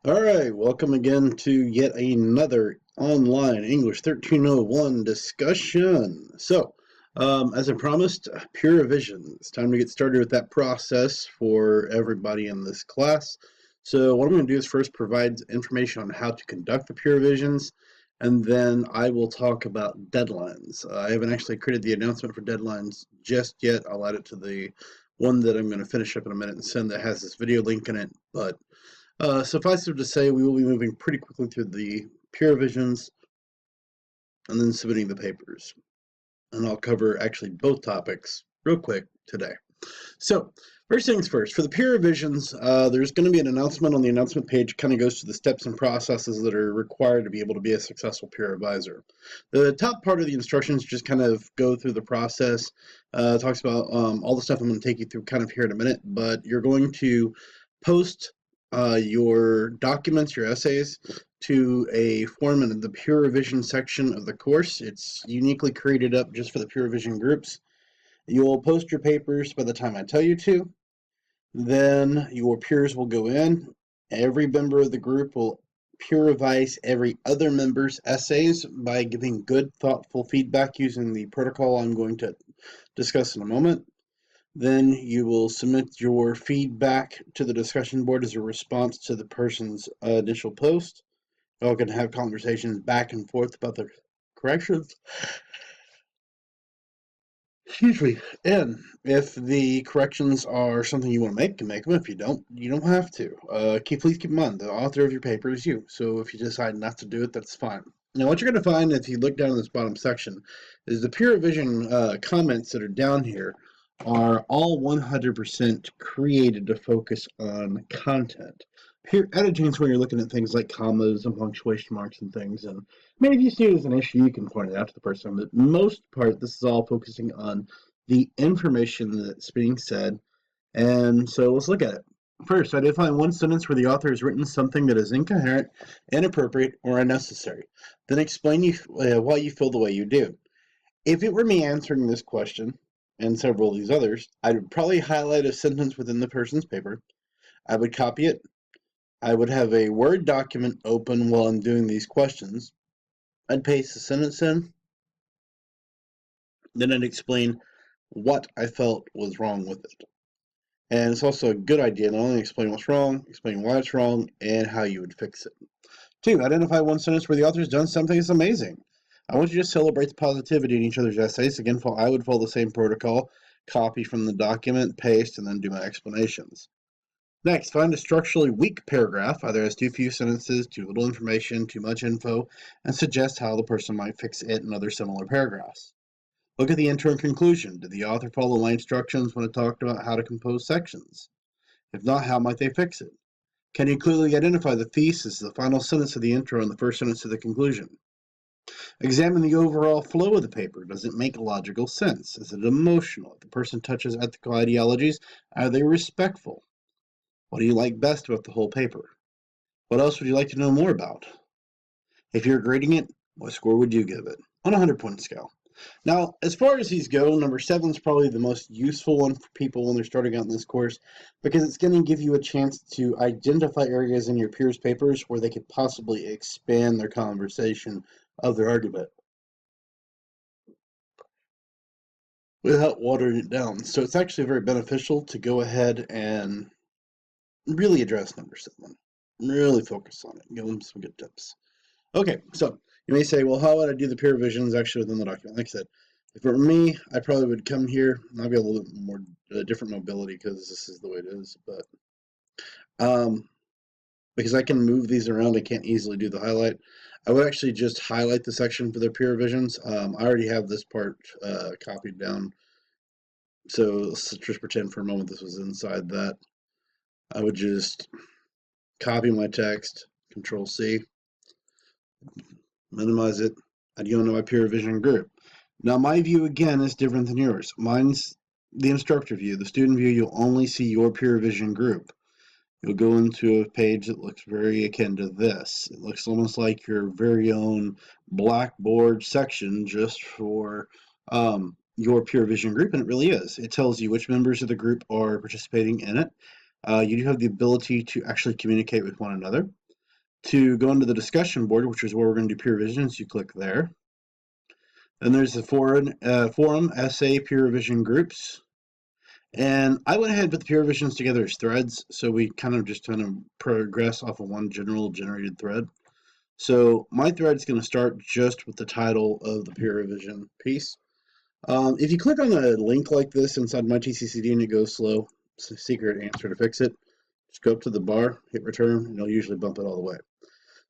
All right, welcome again to yet another online English 1301 discussion. As I promised, peer revision. It's time to get started with that process for everybody in this class. So what I'm going to do is first provide information on how to conduct the peer revisions, and then I will talk about deadlines. I haven't actually created the announcement for deadlines just yet. I'll add it to the one that I'm going to finish up in a minute and send that has this video link in it, but suffice it to say, we will be moving pretty quickly through the peer revisions and then submitting the papers. And I'll cover actually both topics real quick today. So, first things first, for the peer revisions, there's going to be an announcement on the announcement page, kind of goes to the steps and processes that are required to be able to be a successful peer advisor. The top part of the instructions just kind of go through the process, talks about all the stuff I'm going to take you through kind of here in a minute, but you're going to post your documents, your essays, to a form in the peer revision section of the course. It's uniquely created up just for the peer revision groups. You will post your papers by the time I tell you to. Then your peers will go in. Every member of the group will peer revise every other member's essays by giving good, thoughtful feedback using the protocol I'm going to discuss in a moment. Then you will submit your feedback to the discussion board as a response to the person's initial post. Y'all can have conversations back and forth about the corrections. Excuse me. And if the corrections are something you want to make, you can make them. If you don't, you don't have to. Please keep in mind, the author of your paper is you. So if you decide not to do it, that's fine. Now, what you're going to find if you look down in this bottom section is the peer revision comments that are down here are all 100% created to focus on content. Peer editing is when you're looking at things like commas and punctuation marks and things, and maybe if you see it as an issue, you can point it out to the person. But most part, this is all focusing on the information that's being said. And so let's look at it. First, identify one sentence where the author has written something that is incoherent, inappropriate, or unnecessary. Then explain why you feel the way you do. If it were me answering this question, and several of these others, I would probably highlight a sentence within the person's paper. I would copy it. I would have a Word document open while I'm doing these questions. I'd paste the sentence in. Then I'd explain what I felt was wrong with it. And it's also a good idea not only explain what's wrong, explain why it's wrong, and how you would fix it. 2, identify one sentence where the author's done something that's amazing. I want you to celebrate the positivity in each other's essays. Again, I would follow the same protocol, copy from the document, paste, and then do my explanations. Next, find a structurally weak paragraph, either has too few sentences, too little information, too much info, and suggest how the person might fix it in other similar paragraphs. Look at the intro and conclusion. Did the author follow my instructions when it talked about how to compose sections? If not, how might they fix it? Can you clearly identify the thesis, the final sentence of the intro, and the first sentence of the conclusion? Examine the overall flow of the paper. Does it make logical sense? Is it emotional? If the person touches ethical ideologies, are they respectful? What do you like best about the whole paper? What else would you like to know more about? If you're grading it, what score would you give it on a 100-point scale? Now, as far as these go, number 7 is probably the most useful one for people when they're starting out in this course because it's going to give you a chance to identify areas in your peers' papers where they could possibly expand their conversation of their argument without watering it down. So it's actually very beneficial to go ahead and really address number 7. Really focus on it. Give them some good tips. Okay, so you may say, well, how would I do the peer revisions actually within the document? Like I said, if it were me, I probably would come here. I'll be a little bit more different mobility because this is the way it is. But because I can move these around, I can't easily do the highlight. I would actually just highlight the section for the peer revisions. I already have this part copied down. So let's just pretend for a moment this was inside that. I would just copy my text, Control C, minimize it. I'd go into my peer revision group. Now, my view, again, is different than yours. Mine's the instructor view. The student view, you'll only see your peer revision group. You'll go into a page that looks very akin to this. It looks almost like your very own Blackboard section just for your peer revision group, and it really is. It tells you which members of the group are participating in it. You do have the ability to actually communicate with one another. To go into the discussion board, which is where we're going to do peer revisions, you click there. Then there's the forum, essay, peer revision groups. And I went ahead and put the peer revisions together as threads, so we kind of progress off of one general generated thread. So my thread is going to start just with the title of the peer revision piece. If you click on a link like this inside my TCCD and it goes slow, it's a secret answer to fix it. Just go up to the bar, hit return, and it'll usually bump it all the way.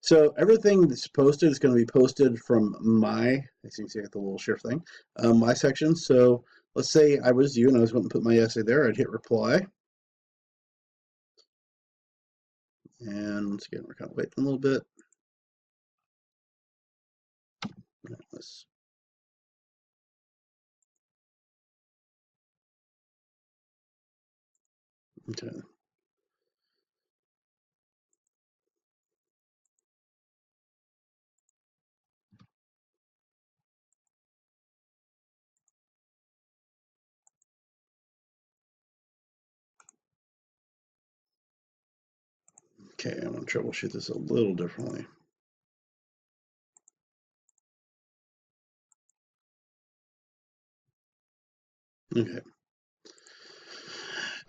So everything that's posted is going to be posted from my, as you can see, I got the little shift thing, my section. So let's say I was you and I was going to put my essay there. I'd hit reply. And once again, we're kind of waiting a little bit. Let's okay. Okay, I'm going to troubleshoot this a little differently. Okay.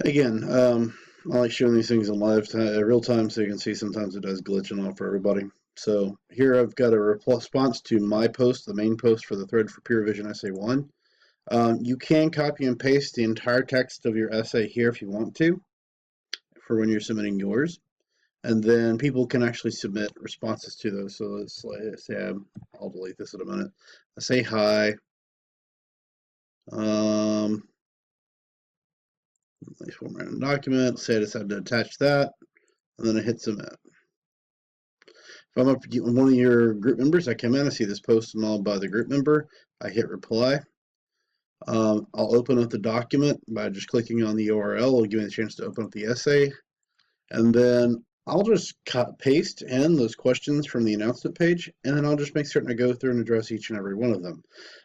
Again, I like showing these things in real time so you can see sometimes it does glitch and all for everybody. So here I've got a response to my post, the main post for the thread for peer revision essay 1. You can copy and paste the entire text of your essay here if you want to, for when you're submitting yours. And then people can actually submit responses to those. So let's say I'll delete this in a minute. I say hi. Nice format and document. Say I decided to attach that, and then I hit submit. If I'm one of your group members, I come in, I see this post and all by the group member. I hit reply. I'll open up the document by just clicking on the URL. It'll give me the chance to open up the essay. And then I'll just paste in those questions from the announcement page, and then I'll just make certain I go through and address each and every one of them.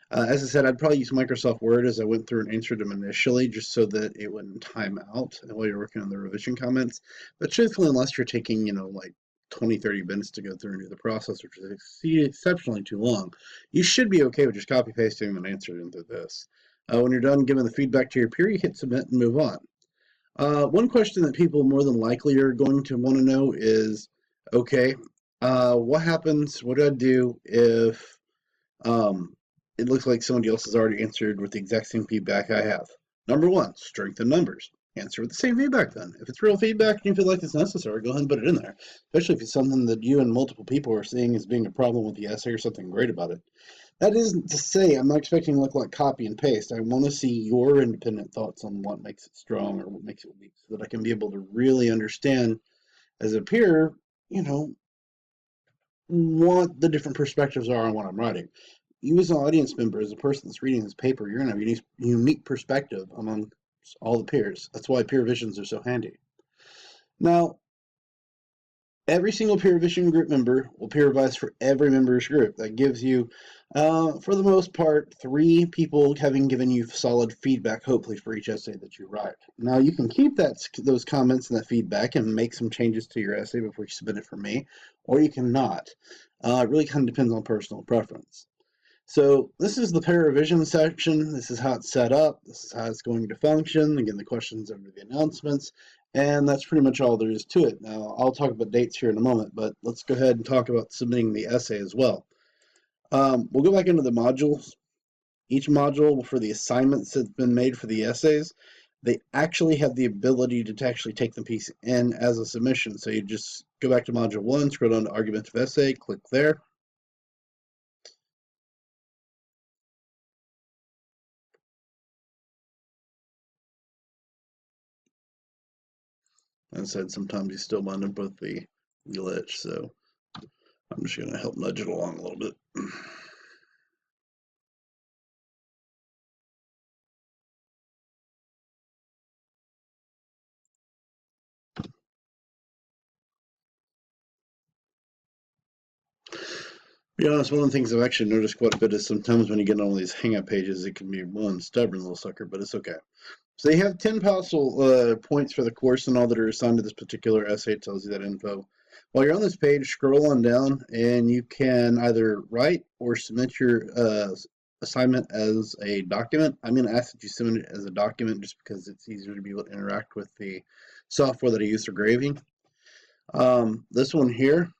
As I said, I'd probably use Microsoft Word as I went through and answered them initially, just so that it wouldn't time out while you're working on the revision comments. But truthfully, unless you're taking, like 20, 30 minutes to go through and do the process, which is exceptionally too long, you should be okay with just copy pasting and answering through this. When you're done giving the feedback to your peer, you hit submit and move on. One question that people more than likely are going to want to know is, okay, what happens, what do I do if it looks like somebody else has already answered with the exact same feedback I have? Number one, strength in numbers. Answer with the same feedback then. If it's real feedback and you feel like it's necessary, go ahead and put it in there, especially if it's something that you and multiple people are seeing as being a problem with the essay or something great about it. That isn't to say I'm not expecting to look like copy and paste. I want to see your independent thoughts on what makes it strong or what makes it weak so that I can be able to really understand as a peer, what the different perspectives are on what I'm writing. You as an audience member, as a person that's reading this paper, you're going to have a unique perspective among all the peers. That's why peer revisions are so handy. Now, every single peer revision group member will peer revise for every member's group. That gives you, for the most part, 3 people having given you solid feedback, hopefully, for each essay that you write. Now, you can keep those comments and that feedback and make some changes to your essay before you submit it for me, or you cannot. It really kind of depends on personal preference. So this is the peer revision section. This is how it's set up. This is how it's going to function. Again, the questions under the announcements. And that's pretty much all there is to it. Now, I'll talk about dates here in a moment, but let's go ahead and talk about submitting the essay as well. We'll go back into the modules. Each module for the assignments that's been made for the essays, they actually have the ability to actually take the piece in as a submission. So you just go back to module 1, scroll down to argumentative essay, click there. And I said sometimes you still wind up with the glitch, so I'm just going to help nudge it along a little bit. To be honest, one of the things I've actually noticed quite a bit is sometimes when you get on these hangout pages, it can be one stubborn little sucker, but it's okay. So you have 10 possible points for the course and all that are assigned to this particular essay. It tells you that info. while you're on this page, scroll on down and you can either write or submit your assignment as a document. I'm going to ask that you submit it as a document just because it's easier to be able to interact with the software that I use for grading. This one here,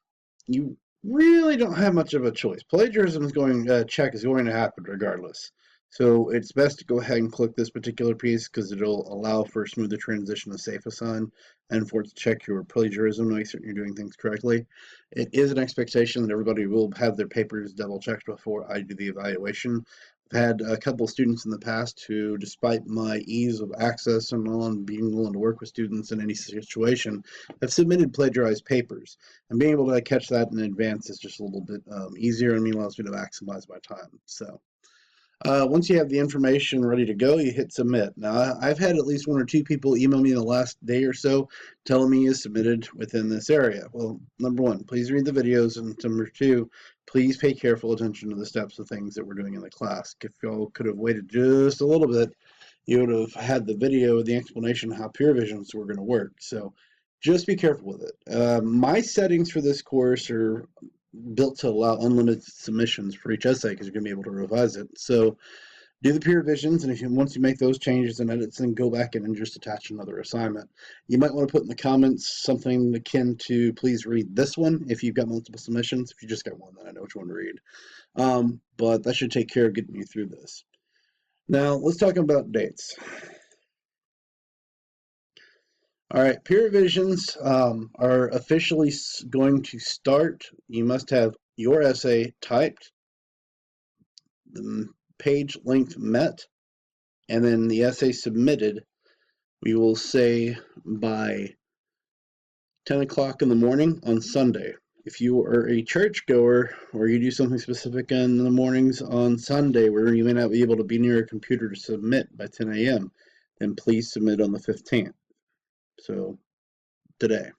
you really don't have much of a choice. Plagiarism is check is going to happen regardless. So it's best to go ahead and click this particular piece because it'll allow for a smoother transition to safe assign and for it to check your plagiarism, make certain you're doing things correctly. It is an expectation that everybody will have their papers double checked before I do the evaluation. I've had a couple of students in the past who, despite my ease of access and all and being willing to work with students in any situation, have submitted plagiarized papers. And being able to catch that in advance is just a little bit easier and allows me to maximize my time. So once you have the information ready to go, you hit submit. Now, I've had at least 1 or 2 people email me in the last day or so telling me is submitted within this area. Well, number 1, please read the videos, and number 2, please pay careful attention to the steps of things that we're doing in the class. If y'all could have waited just a little bit, you would have had the video, the explanation of how peer revisions were going to work. So just be careful with it. My settings for this course are built to allow unlimited submissions for each essay because you're going to be able to revise it. So do the peer revisions, and once you make those changes and edits, then go back in and just attach another assignment. You might want to put in the comments something akin to please read this one if you've got multiple submissions. If you just got one, then I know which one to read. But that should take care of getting you through this. Now let's talk about dates. All right, peer revisions are officially going to start. You must have your essay typed, the page length met, and then the essay submitted. We will say by 10 o'clock in the morning on Sunday. If you are a churchgoer or you do something specific in the mornings on Sunday where you may not be able to be near a computer to submit by 10 a.m., then please submit on the 15th. So today.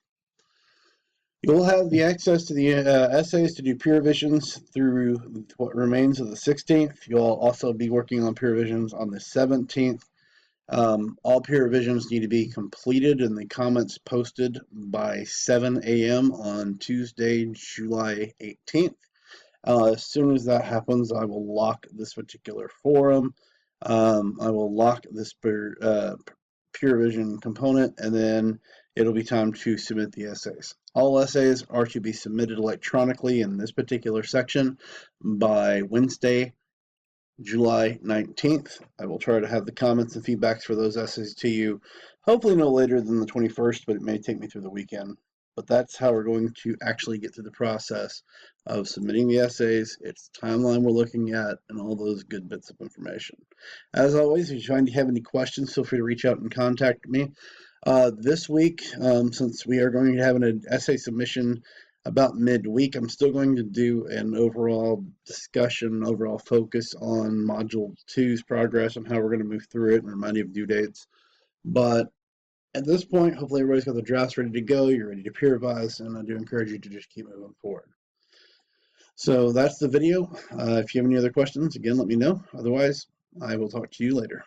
You'll have the access to the essays to do peer revisions through what remains of the 16th. You'll also be working on peer revisions on the 17th. All peer revisions need to be completed and the comments posted by 7 a.m. on Tuesday, July 18th. As soon as that happens, I will lock this particular forum. I will lock this peer revision component, and then it'll be time to submit the essays. All essays are to be submitted electronically in this particular section by Wednesday, July 19th. I will try to have the comments and feedbacks for those essays to you, hopefully no later than the 21st, but it may take me through the weekend. But that's how we're going to actually get through the process of submitting the essays. It's the timeline we're looking at and all those good bits of information. As always, if you find you have any questions, feel free to reach out and contact me. This week, since we are going to have an essay submission about midweek, I'm still going to do an overall discussion, overall focus on Module 2's progress and how we're going to move through it and remind you of due dates. But at this point, hopefully everybody's got the drafts ready to go. You're ready to peer revise, and I do encourage you to just keep moving forward. So that's the video. If you have any other questions, again, let me know. Otherwise, I will talk to you later.